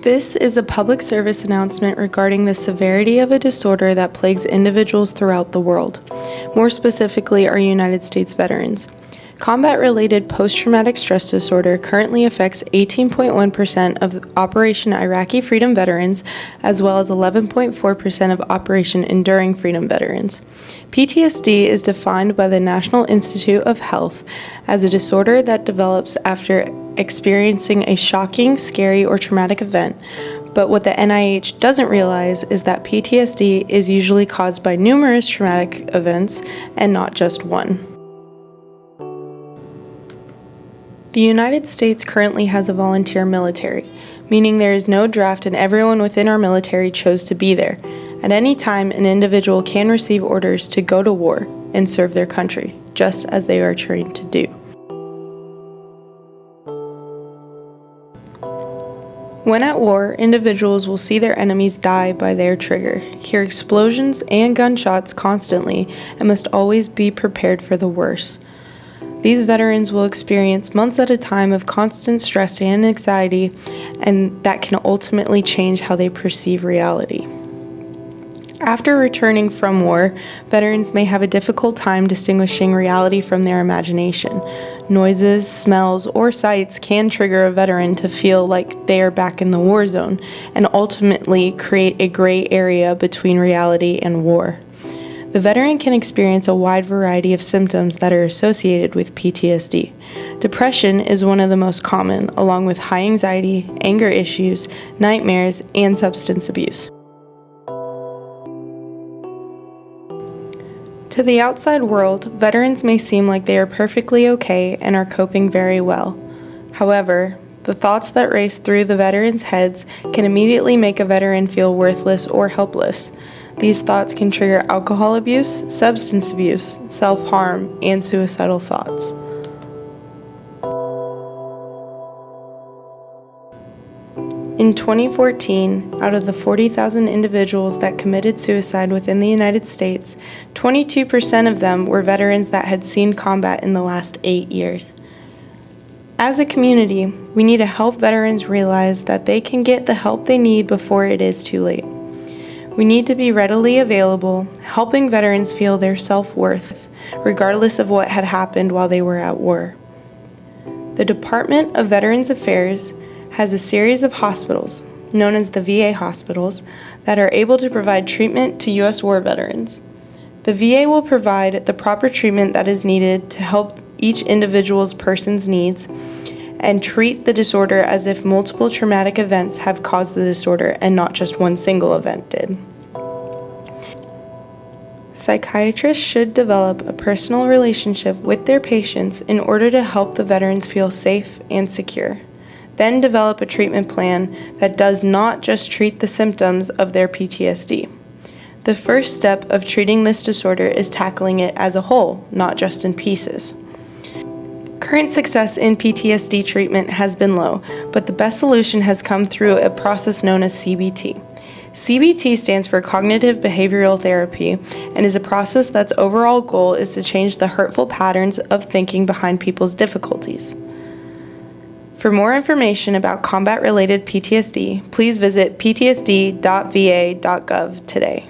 This is a public service announcement regarding the severity of a disorder that plagues individuals throughout the world, more specifically our United States veterans. Combat-related post-traumatic stress disorder currently affects 18.1% of Operation Iraqi Freedom veterans, as well as 11.4% of Operation Enduring Freedom veterans. PTSD is defined by the National Institute of Health as a disorder that develops after experiencing a shocking, scary, or traumatic event. But what the NIH doesn't realize is that PTSD is usually caused by numerous traumatic events and not just one. The United States currently has a volunteer military, meaning there is no draft and everyone within our military chose to be there. At any time, an individual can receive orders to go to war and serve their country, just as they are trained to do. When at war, individuals will see their enemies die by their trigger, hear explosions and gunshots constantly, and must always be prepared for the worst. These veterans will experience months at a time of constant stress and anxiety, and that can ultimately change how they perceive reality. After returning from war, veterans may have a difficult time distinguishing reality from their imagination. Noises, smells, or sights can trigger a veteran to feel like they are back in the war zone and ultimately create a gray area between reality and war. The veteran can experience a wide variety of symptoms that are associated with PTSD. Depression is one of the most common, along with high anxiety, anger issues, nightmares, and substance abuse. To the outside world, veterans may seem like they are perfectly okay and are coping very well. However, the thoughts that race through the veterans' heads can immediately make a veteran feel worthless or helpless. These thoughts can trigger alcohol abuse, substance abuse, self-harm, and suicidal thoughts. In 2014, out of the 40,000 individuals that committed suicide within the United States, 22% of them were veterans that had seen combat in the last 8 years. As a community, we need to help veterans realize that they can get the help they need before it is too late. We need to be readily available, helping veterans feel their self-worth, regardless of what had happened while they were at war. The Department of Veterans Affairs has a series of hospitals, known as the VA hospitals, that are able to provide treatment to U.S. war veterans. The VA will provide the proper treatment that is needed to help each individual's person's needs and treat the disorder as if multiple traumatic events have caused the disorder and not just one single event did. Psychiatrists should develop a personal relationship with their patients in order to help the veterans feel safe and secure. Then develop a treatment plan that does not just treat the symptoms of their PTSD. The first step of treating this disorder is tackling it as a whole, not just in pieces. Current success in PTSD treatment has been low, but the best solution has come through a process known as CBT. CBT stands for Cognitive Behavioral Therapy and is a process that's overall goal is to change the hurtful patterns of thinking behind people's difficulties. For more information about combat-related PTSD, please visit ptsd.va.gov today.